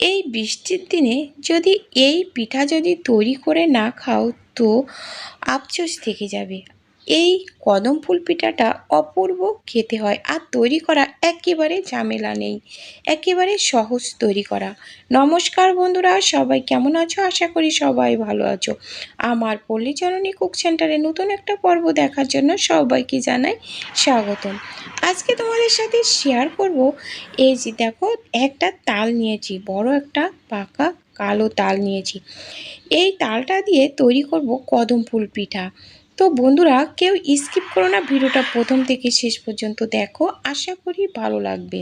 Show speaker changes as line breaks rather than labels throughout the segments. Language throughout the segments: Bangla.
এই বৃষ্টির দিনে যদি এই পিঠা যদি তৈরি করে না খাও তো আফসোস থেকে যাবে। এই কদম ফুল পিঠাটা অপূর্ব খেতে হয়, আর তৈরি করা একেবারে ঝামেলা নেই, একেবারে সহজ তৈরি করা। নমস্কার বন্ধুরা, সবাই কেমন আছো? আশা করি সবাই ভালো আছো। আমার পল্লীচরণী কুক সেন্টারে নতুন একটা পর্ব দেখার জন্য সবাইকে জানাই স্বাগতম। আজকে তোমাদের সাথে শেয়ার করব, এই যে দেখো একটা তাল নিয়েছি, বড় একটা পাকা কালো তাল নিয়েছি। এই তালটা দিয়ে তৈরি করব কদম ফুল পিঠা। তো বন্ধুরা, কেউ স্কিপ করো না, ভিডিওটা প্রথম থেকে শেষ পর্যন্ত দেখো, আশা করি ভালো লাগবে।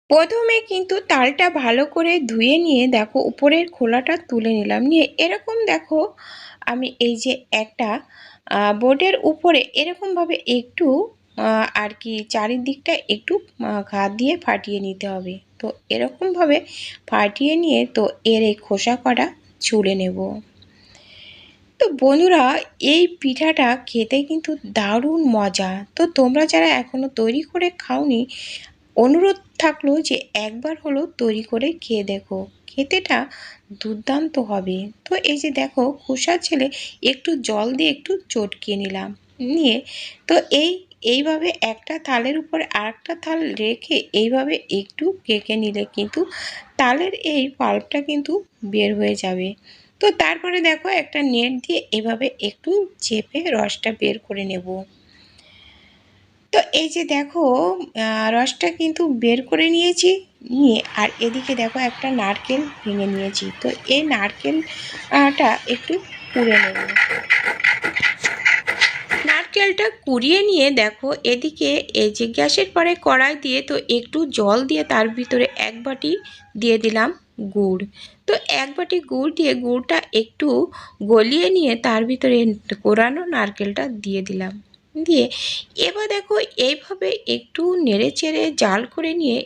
প্রথমে কিন্তু তালটা ভালো করে ধুয়ে নিয়ে দেখো উপরের খোলাটা তুলে নিলাম, নিয়ে এরকম দেখো আমি এই যে একটা বোর্ডের উপরে এরকমভাবে একটু আর কি চারিদিকটা একটু ঘা দিয়ে ফাটিয়ে নিতে হবে। তো এরকমভাবে ফাটিয়ে নিয়ে তো এর এই খোসা কটা ছুলে নেব। তো বন্ধুরা, এই পিঠাটা খেতে কিন্তু দারুণ মজা। তো তোমরা যারা এখনও তৈরি করে খাওনি, অনুরোধ থাকলো যে একবার হলো তৈরি করে খেয়ে দেখো, খেতেটা দুর্দান্ত হবে। তো এই যে দেখো খোসা ছেলে একটু জল দিয়ে একটু চটকিয়ে নিলাম, নিয়ে তো এইভাবে একটা থালের উপরে আরেকটা থাল রেখে এইভাবে একটু কেকে নিলে কিন্তু তালের এই পাল্পটা কিন্তু বের হয়ে যাবে। তো তারপরে দেখো একটা নেট দিয়ে এভাবে একটু চেপে রসটা বের করে নেব। তো এই যে দেখো রসটা কিন্তু বের করে নিয়েছি, নিয়ে আর এদিকে দেখো একটা নারকেল ভেঙে নিয়েছি। তো এই নারকেলটা একটু কুড়ে নেব। নারকেলটা কুড়িয়ে নিয়ে দেখো এদিকে এই যে গ্যাসের পরে কড়াই দিয়ে তো একটু জল দিয়ে তার ভিতরে এক বাটি দিয়ে দিলাম গুড়। তো এক বাটি গুড় দিয়ে গুড়টা একটু গলিয়ে নিয়ে তার ভিতরে কোরানো নারকেলটা দিয়ে দিলাম, দিয়ে এবার দেখো এইভাবে একটু নেড়ে চেড়ে জাল করে নিয়ে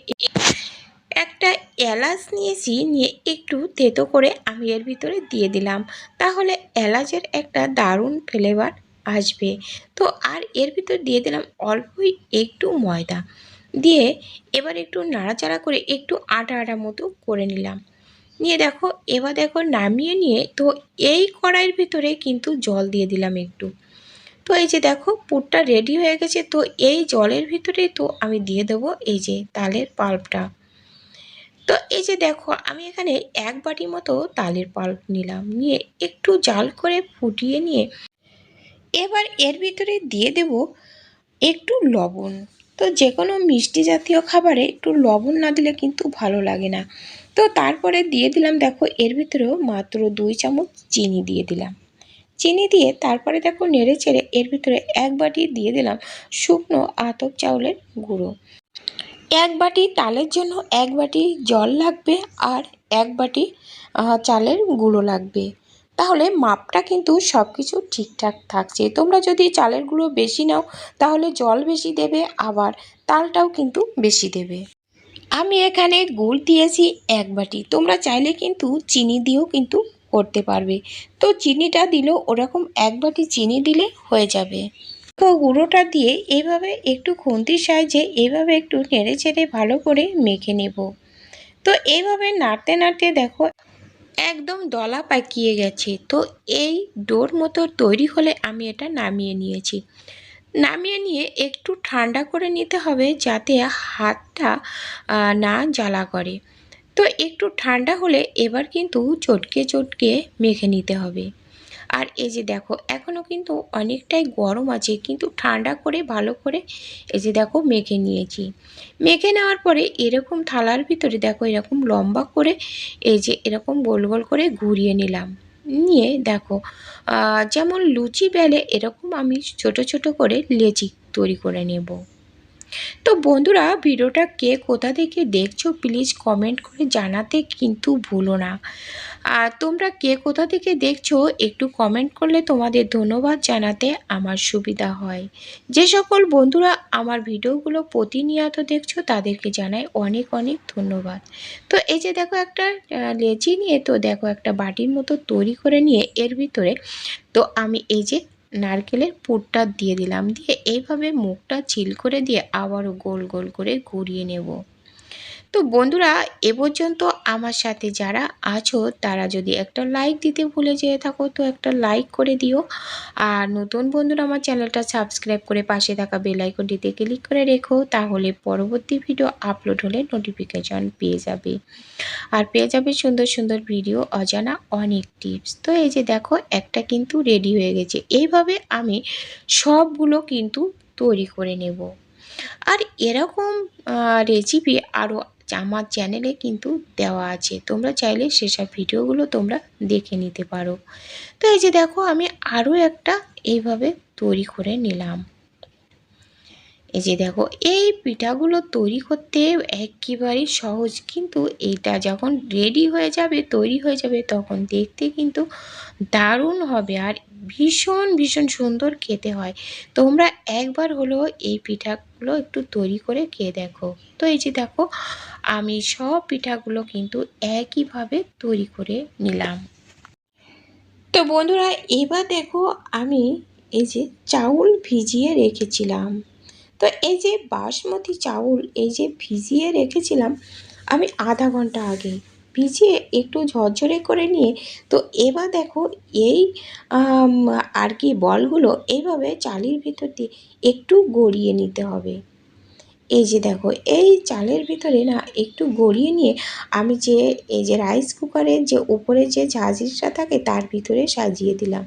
একটা এলাচ নিয়েছি, নিয়ে একটু তেতো করে আমি এর ভিতরে দিয়ে দিলাম, তাহলে এলাচের একটা দারুণ ফ্লেভার আসবে। তো আর এর ভিতর দিয়ে দিলাম অল্পই একটু ময়দা, দিয়ে এবার একটু নাড়াচাড়া করে একটু আটা আটা মতো করে নিলাম, নিয়ে দেখো এবার দেখো নামিয়ে নিয়ে তো এই কড়াইয়ের ভিতরে কিন্তু জল দিয়ে দিলাম একটু। তো এই যে দেখো পুরটা রেডি হয়ে গেছে। তো এই জলের ভিতরেই তো আমি দিয়ে দেবো এই যে তালের পাল্পটা। তো এই যে দেখো আমি এখানে এক বাটি মতো তালের পাল্প নিলাম, নিয়ে একটু জাল করে ফুটিয়ে নিয়ে এবার এর ভিতরে দিয়ে দেব একটু লবণ। তো যে কোনো মিষ্টি জাতীয় খাবারে একটু লবণ না দিলে কিন্তু ভালো লাগে না। তো তারপরে দিয়ে দিলাম দেখো এর ভিতরেও মাত্র 2 চামচ চিনি দিয়ে দিলাম। চিনি দিয়ে তারপরে দেখো নেড়ে চেড়ে এর ভিতরে এক বাটি দিয়ে দিলাম শুকনো আতপ চাউলের গুঁড়ো। এক বাটি তালের জন্য এক বাটি জল লাগবে, আর এক বাটি চালের গুঁড়ো লাগবে। তাহলে মাপটা কিন্তু সব কিছু ঠিকঠাক থাকছে। তোমরা যদি চালের গুঁড়ো বেশি নাও তাহলে জল বেশি দেবে, আবার তালটাও কিন্তু বেশি দেবে। আমি এখানে গুড় দিয়েছি এক বাটি, তোমরা চাইলে কিন্তু চিনি দিয়েও কিন্তু করতে পারবে। তো চিনিটা দিলেও ওরকম এক বাটি চিনি দিলে হয়ে যাবে। তো গুঁড়োটা দিয়ে এইভাবে একটু খুন্তির সাহায্যে এইভাবে একটু নেড়ে চেড়ে ভালো করে মেখে নেব। তো এইভাবে নাড়তে নাড়তে দেখো একদম দলা পাকিয়ে গেছে। তো এই ডোর মতো তৈরি হলে আমি এটা নামিয়ে নিয়েছি। নামিয়ে নিয়ে একটু ঠান্ডা করে নিতে হবে যাতে হাতটা না জ্বালা করে। তো একটু ঠান্ডা হলে এবার কিন্তু চটকে চটকে মেখে নিতে হবে। আর এই যে দেখো এখনও কিন্তু অনেকটাই গরম আছে, কিন্তু ঠান্ডা করে ভালো করে এই যে দেখো মেখে নিয়েছি। মেখে নেওয়ার পরে এরকম থালার ভিতরে দেখো এরকম লম্বা করে এই যে এরকম গোল গোল করে ঘুরিয়ে নিলাম, নিয়ে দেখো যেমন লুচি বেলে এরকম আমি ছোট ছোট করে লেচি তৈরি করে নেব। তো বন্ধুরা, ভিডিওটা কে কোথা থেকে দেখছো প্লিজ কমেন্ট করে জানাতে কিন্তু ভুলো না। আর তোমরা কে কোথা থেকে দেখছো একটু কমেন্ট করলে তোমাদের ধন্যবাদ জানাতে আমার সুবিধা হয়। যে সকল বন্ধুরা আমার ভিডিওগুলো প্রতিনিয়ত দেখছো তাদেরকে জানাই অনেক অনেক ধন্যবাদ। তো এই যে দেখো একটা লেচি নিয়ে তো দেখো একটা বাটির মতো তৈরি করে নিয়ে এর ভিতরে তো আমি এই যে নারকেলের পুরটা দিয়ে দিলাম, দিয়ে এইভাবে মুখটা চিল করে দিয়ে আবারও গোল গোল করে ঘুরিয়ে নেব। তো বন্ধুরা, এ পর্যন্ত আমার সাথে যারা আছো তারা যদি একটা লাইক দিতে ভুলে যেয়ে থাকো তো একটা লাইক করে দিও। আর নতুন বন্ধুরা আমার চ্যানেলটা সাবস্ক্রাইব করে পাশে থাকা বেল আইকনটিতে ক্লিক করে রেখো, তাহলে পরবর্তী ভিডিও আপলোড হলে নোটিফিকেশন পেয়ে যাবে। আর পেয়ে যাবে সুন্দর সুন্দর ভিডিও, অজানা অনেক টিপস। তো এই যে দেখো একটা কিন্তু রেডি হয়ে গেছে। এইভাবে আমি সবগুলো কিন্তু তৈরি করে নেব। আর এরকম রেসিপি আরও আমার চ্যানেলে কিন্তু দেওয়া আছে, তোমরা চাইলে সেসব ভিডিওগুলো তোমরা দেখে নিতে পারো। তো এই যে দেখো আমি আরও একটা এইভাবে তৈরি করে নিলাম। এই যে দেখো এই পিঠাগুলো তৈরি করতে একেবারেই সহজ, কিন্তু এইটা যখন রেডি হয়ে যাবে, তৈরি হয়ে যাবে, তখন দেখতে কিন্তু দারুণ হবে আর ভীষণ ভীষণ সুন্দর খেতে হয়। তোমরা একবার হলো এই পিঠাগুলো একটু তৈরি করে খেয়ে দেখো। তো এই যে দেখো আমি সব পিঠাগুলো কিন্তু একইভাবে তৈরি করে নিলাম। তো বন্ধুরা, এবার দেখো আমি এই যে চাউল ভিজিয়ে রেখেছিলাম, তো এই যে বাসমতি চাউল এই যে ভিজিয়ে রেখেছিলাম আমি আধা ঘন্টা আগে, ভিজিয়ে একটু ঝরঝরে করে নিয়ে, তো এবার দেখো এই আর কি বলগুলো এইভাবে চালের ভিতর দিয়ে একটু গড়িয়ে নিতে হবে। এই যে দেখো এই চালের ভিতরে না একটু গড়িয়ে নিয়ে আমি যে এই যে রাইস কুকারের যে উপরে যে ঝাঁঝরিটা থাকে তার ভিতরে সাজিয়ে দিলাম।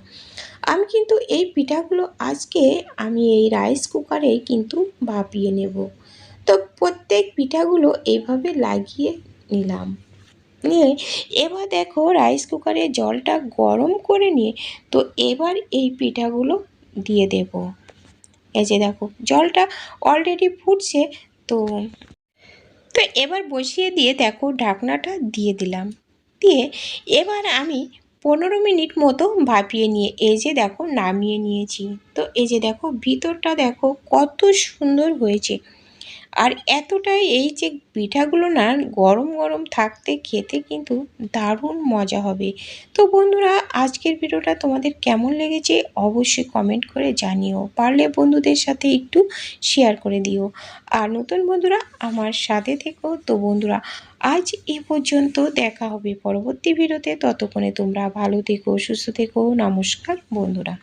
আমি কিন্তু এই পিঠাগুলো আজকে আমি এই রাইস কুকারেই কিন্তু ভাপিয়ে নেব। তো প্রত্যেক পিঠাগুলো এইভাবে লাগিয়ে নিলাম, নিয়ে এবার দেখো রাইস কুকারে জলটা গরম করে নিয়ে তো এবার এই পিঠাগুলো দিয়ে দেব। এই যে দেখো জলটা অলরেডি ফুটছে, তো তো এবার বসিয়ে দিয়ে দেখো ঢাকনাটা দিয়ে দিলাম, দিয়ে এবার আমি 15 মিনিট মতো ভাপিয়ে নিয়ে এই যে দেখো নামিয়ে নিয়েছি। তো এই যে দেখো ভিতরটা দেখো কত সুন্দর হয়েছে, আর এতটাই এই যে পিঠাগুলো না গরম গরম থাকতে খেতে কিন্তু দারুণ মজা হবে। তো বন্ধুরা, আজকের ভিডিওটা তোমাদের কেমন লেগেছে অবশ্যই কমেন্ট করে জানিও, পারলে বন্ধুদের সাথে একটু শেয়ার করে দিও। আর নতুন বন্ধুরা আমার সাথে থেকো। তো বন্ধুরা, আজ এ পর্যন্ত, দেখা হবে পরবর্তী ভিডিওতে। ততক্ষণে তোমরা ভালো থেকো, সুস্থ থেকো। নমস্কার বন্ধুরা।